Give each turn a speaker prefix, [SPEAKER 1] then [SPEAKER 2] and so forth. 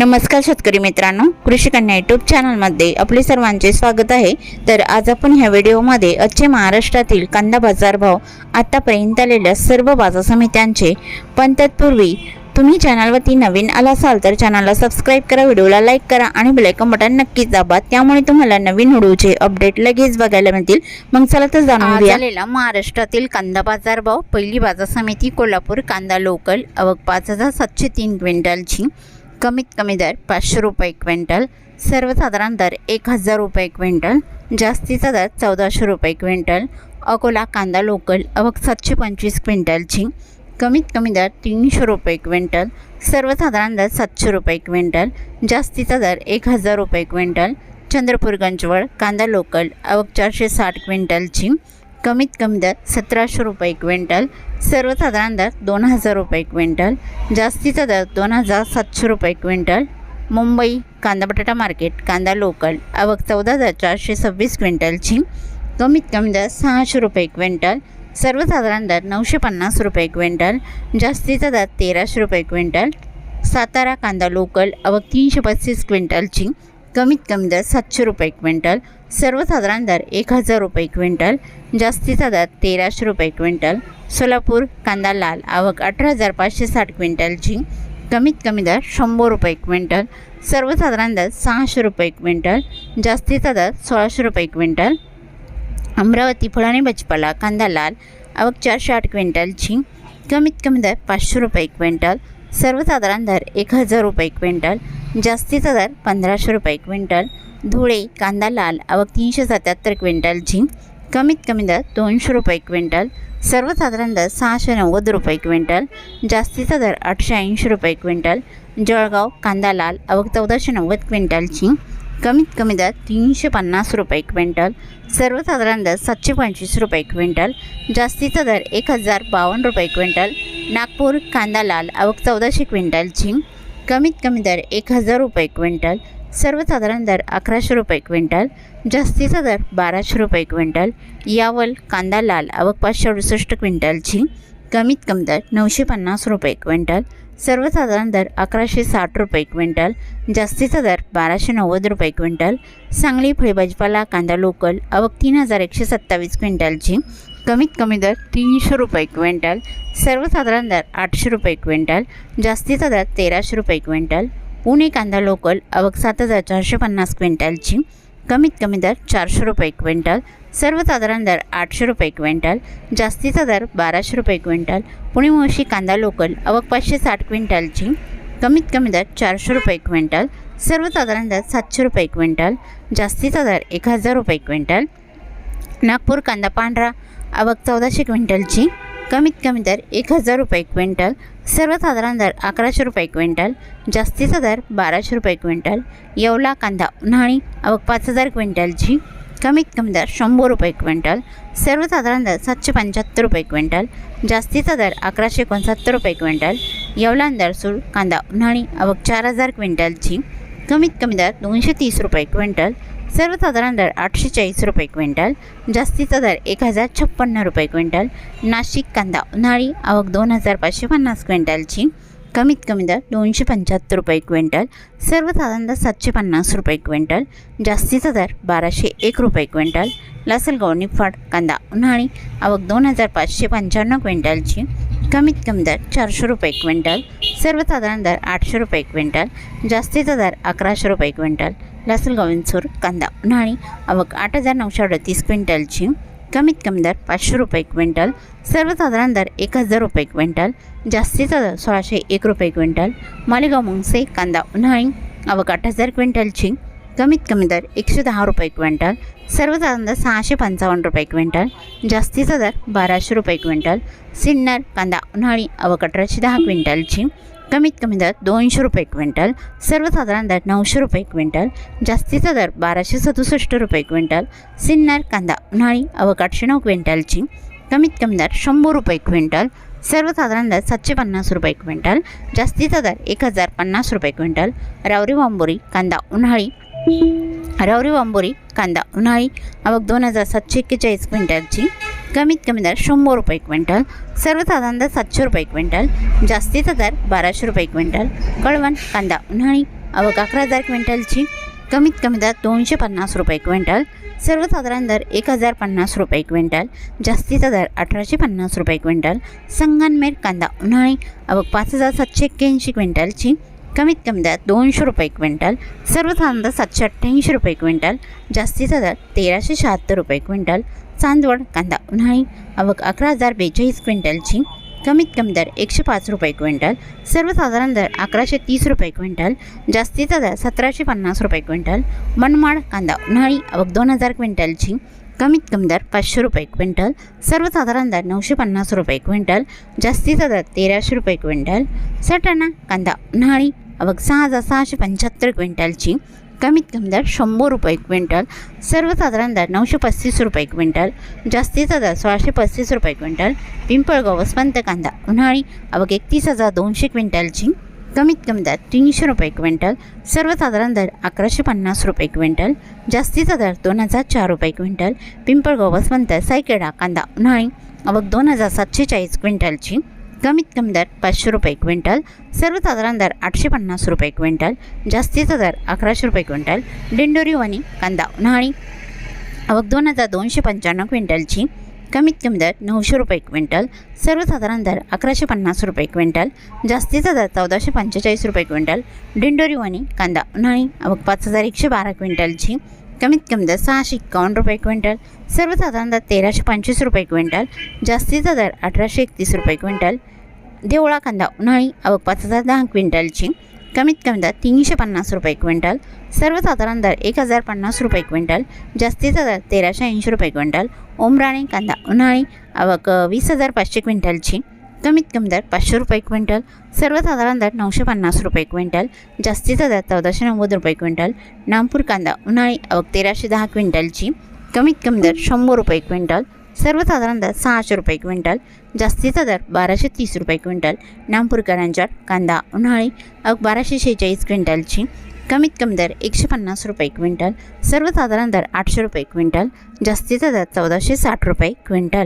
[SPEAKER 1] नमस्कार शेतकरी मित्रांनो, कृषी कन्या यूट्यूब चॅनलमध्ये आपले सर्वांचे स्वागत आहे। तर आज आपण ह्या व्हिडिओमध्ये आजचे महाराष्ट्रातील कांदा बाजार भाव, आतापर्यंत आलेल्या सर्व बाजार समित्यांचे, पण तत्पूर्वी तुम्ही चॅनलवरती नवीन आला असाल तर चॅनलला सबस्क्राइब करा, व्हिडिओला लाईक करा आणि बेल आयकॉन बटन नक्कीच दाबा, त्यामुळे तुम्हाला नवीन व्हिडिओचे अपडेट लगेच बघायला मिळतील। मग चला तर जाणून घेऊया आलेला महाराष्ट्रातील कांदा बाजार भाव। पहिली बाजार समिती कोल्हापूर, कांदा लोकल आवक 5703 क्विंटलची, कमीत कमी दर 500 रुपये क्विंटल, सर्वसाधारण दर 1000 रुपये क्विंटल, जास्तीचा दर 1400 रुपये क्विंटल। अकोला कांदा लोकल आवक 725 क्विंटलची, कमीत कमी दर 300 रुपये क्विंटल, सर्वसाधारण दर 700 रुपये क्विंटल, जास्तीचा दर 1000 रुपये क्विंटल। चंद्रपूर गंजवळ कांदा लोकल आवक 460 क्विंटलची, कमीत कमी दर 1700 रुपये क्विंटल, सर्वसाधारण दर 2000 रुपये क्विंटल, जास्तीचा दर 2700 रुपये क्विंटल। मुंबई कांदा बटाटा मार्केट कांदा लोकल आवक 14426 क्विंटलची, कमीत कमी दर 600 रुपये क्विंटल, सर्वसाधारण दर 950 रुपये क्विंटल, जास्तीचा दर 1300 रुपये क्विंटल। सातारा कांदा लोकल आवक 335 क्विंटलची, कमीत कमी दर 700 रुपये क्विंटल, सर्वसाधारण दर 1000 रुपये क्विंटल, जास्तीचा दर 1300 रुपये क्विंटल। सोलापूर कांदा लाल आवक 18560 क्विंटलची, कमीत कमी दर 100 रुपये क्विंटल, सर्वसाधारण दर 600 रुपये क्विंटल, जास्तीचा दर 1600 रुपये क्विंटल। अमरावती फळ आणि भाजीपाला कांदा लाल आवक 408 क्विंटलची, कमीत कमी दर 500 रुपये क्विंटल, सर्वसाधारण दर 1000 रुपये क्विंटल, जास्तीचा दर 1500 रुपये क्विंटल। धुळे कांदा लाल आवक 377 क्विंटलची, कमीत कमी दर 200 रुपये क्विंटल, सर्वसाधारण दर 690 रुपये क्विंटल, जास्तीचा दर 880 रुपये क्विंटल। जळगाव कांदा लाल आवक 1490 क्विंटलची, कमीत कमी दर 350 रुपये क्विंटल, सर्वसाधारण दर 725 रुपये क्विंटल, जास्तीचा दर 1052 रुपये क्विंटल। नागपूर कांदा लाल आवक 1400 क्विंटलची, कमीत कमी दर 1000 रुपये क्विंटल, सर्वसाधारण दर 1100 रुपये क्विंटल, जास्तीचा दर 1200 रुपये क्विंटल। यावल कांदा लाल आवक 568 क्विंटलची, कमीत कमी दर 950 रुपये क्विंटल, सर्वसाधारण दर 1160 रुपये क्विंटल, जास्तीचा दर 1290 रुपये क्विंटल। सांगली फळे भाजीपाला कांदा लोकल आवक 3127 क्विंटलची, कमीत कमी दर 300 रुपये क्विंटल, सर्वसाधारण दर 800 रुपये क्विंटल, जास्तीचा दर 1300 रुपये क्विंटल। पुणे कांदा लोकल आवक 7450 क्विंटलची, कमीत कमी दर 400 रुपये क्विंटल, सर्वसाधारण दर 800 रुपये क्विंटल, जास्तीचा दर 1200 रुपये क्विंटल। पुणे मुळशी कांदा लोकल आवक 560 क्विंटलची, कमीत कमी दर 400 रुपये क्विंटल, सर्वसाधारण दर 700 रुपये क्विंटल, जास्तीचा दर 1000 रुपये क्विंटल। नागपूर कांदा पांढरा आवक 1400 क्विंटलची, कमीत कमी दर 1000 रुपये क्विंटल, सर्वसाधारण दर 1100 रुपये क्विंटल, जास्तीचा दर 1200 रुपये क्विंटल। येवला कांदा उन्हाळी आवक 5000 क्विंटलची, कमीत कमी दर 100 रुपये क्विंटल, सर्वसाधारण दर 775 रुपये क्विंटल, जास्तीचा दर 1169 रुपये क्विंटल। येवला अंदरसूर कांदा उन्हाळी आवक 4000 क्विंटलची, कमीत कमी दर 230 रुपये क्विंटल, सर्वसाधारण दर 840 रुपये क्विंटल, जास्तीचा दर 1056 रुपये क्विंटल। नाशिक कांदा उन्हाळी आवक 2550 क्विंटलची, कमीत कमी दर 275 रुपये क्विंटल, सर्वसाधारण दर 750 रुपये क्विंटल, जास्तीचा दर 1201 रुपये क्विंटल। लासलगाव निफाड कांदा उन्हाळी आवक 2555 क्विंटलची, कमीत कमी दर 400 रुपये क्विंटल, सर्वसाधारण दर 800 रुपये क्विंटल, जास्तीचा दर 1100 रुपये क्विंटल। लासलगाव विंचूर कांदा उन्हाळी आवक 8938 क्विंटलची, कमीत कमी दर 500 रुपये क्विंटल, सर्वसाधारण दर 1000 रुपये क्विंटल, जास्तीचा दर 1601 रुपये क्विंटल। मालेगाव मुंगसे कांदा उन्हाळी आवक 8000 क्विंटलची, कमीत कमी दर 110 रुपये क्विंटल, सर्वसाधारण दर 655 रुपये क्विंटल, जास्तीचा दर 1200 रुपये क्विंटल। सिन्नर कांदा उन्हाळी आवक 1810 क्विंटलची, कमीत कमी दर 200 रुपये क्विंटल, सर्वसाधारण दर 900 रुपये क्विंटल, जास्तीचा दर 1267 रुपये क्विंटल। सिन्नर कांदा उन्हाळी आवक 809 क्विंटलची, कमीत कमी दर 100 रुपये क्विंटल, सर्वसाधारण दर 750 रुपये क्विंटल, जास्तीचा दर 1050 रुपये क्विंटल। रावरी वांबोरी कांदा उन्हाळी कांदा उन्हाळी आवक 2741 क्विंटलची, कमीत कमी दर 100 रुपये क्विंटल, सर्वसाधारण दर 700 रुपये क्विंटल, जास्तीचा दर 1200 रुपये क्विंटल। कळवण कांदा उन्हाळी आवक 11,000 क्विंटलची, कमीत कमी दर 250 रुपये क्विंटल, सर्वसाधारण दर 1,050 रुपये क्विंटल, जास्तीचा दर 1,850 रुपये क्विंटल। संगमनेर कांदा उन्हाळी आवक 5,781 क्विंटलची, कमीत कमी दर 200 रुपये क्विंटल, सर्वसाधारण दर 788 रुपये क्विंटल, जास्तीचा दर 1,376 रुपये क्विंटल। चांदवड कांदा उन्हाळी आवक 11,042 क्विंटलची, कमीत कमी दर 105 रुपये क्विंटल, सर्वसाधारण दर 1,130 रुपये क्विंटल, जास्तीचा दर 1,750 रुपये क्विंटल। मनमाड कांदा उन्हाळी आवक 2,000 क्विंटलची, कमीत कमी दर 500 रुपये क्विंटल, सर्वसाधारण दर 950 रुपये क्विंटल, जास्तीचा दर 1,300 रुपये क्विंटल। सटाणा कांदा उन्हाळी आवक 6,675 क्विंटलची, कमीत कमी दर 100 रुपये क्विंटल, सर्वसाधारण दर 935 रुपये क्विंटल, जास्तीचा दर 1,635 रुपये क्विंटल। पिंपळगाव वसंत कांदा उन्हाळी आवक 31,200 क्विंटलची, कमीत कमी दर 300 रुपये क्विंटल, सर्वसाधारण दर 1,150 रुपये क्विंटल, जास्तीचा दर 2,004 रुपये क्विंटल। पिंपळगाव वसंत सायखेडा कांदा उन्हाळी आवक 2,740 क्विंटलची, कमीत कमी दर 500 रुपये क्विंटल, सर्वसाधारण दर 850 रुपये क्विंटल, जास्तीचा दर 1,100 रुपये क्विंटल। दिंडोरी वणी कांदा उन्हाळी आवक 2,295 क्विंटलची, कमीत कमी दर 900 रुपये क्विंटल, सर्वसाधारण दर 1,150 रुपये क्विंटल, जास्तीचा दर 1,445 रुपये क्विंटल। दिंडोरी वणी कांदा उन्हाळी आवक 5,112 क्विंटलची, कमीत कमी दर 651 रुपये क्विंटल, सर्वसाधारण दर 1,325 रुपये क्विंटल, जास्तीचा दर 1,831 रुपये क्विंटल। देवळा कांदा उन्हाळी आवक 5,010 क्विंटलची, कमीत कमी दर 350 रुपये क्विंटल, सर्वसाधारण दर 1,050 रुपये क्विंटल, जास्तीचा दर 1,380 रुपये क्विंटल। उमराणे कांदा उन्हाळी आवक 20,500 क्विंटलची, कमीत कमी दर 500 रुपये क्विंटल, सर्वसाधारण दर 950 रुपये क्विंटल, जास्तीचा दर 1,490 रुपये क्विंटल। नामपूर कांदा उन्हाळी आवक 1,310 क्विंटलची, कमीत कमी दर 100 रुपये क्विंटल, सर्वसाधारण दर 600 रुपये क्विंटल, जास्तीचा दर 1,230 रुपये क्विंटल। नामपूर करंजट कांदा उन्हाळी आवक 1,246 क्विंटलची, कमीत कमी दर 150 रुपये क्विंटल, सर्वसाधारण दर 800 रुपये क्विंटल, जास्तीचा दर 1,460 रुपये क्विंटल।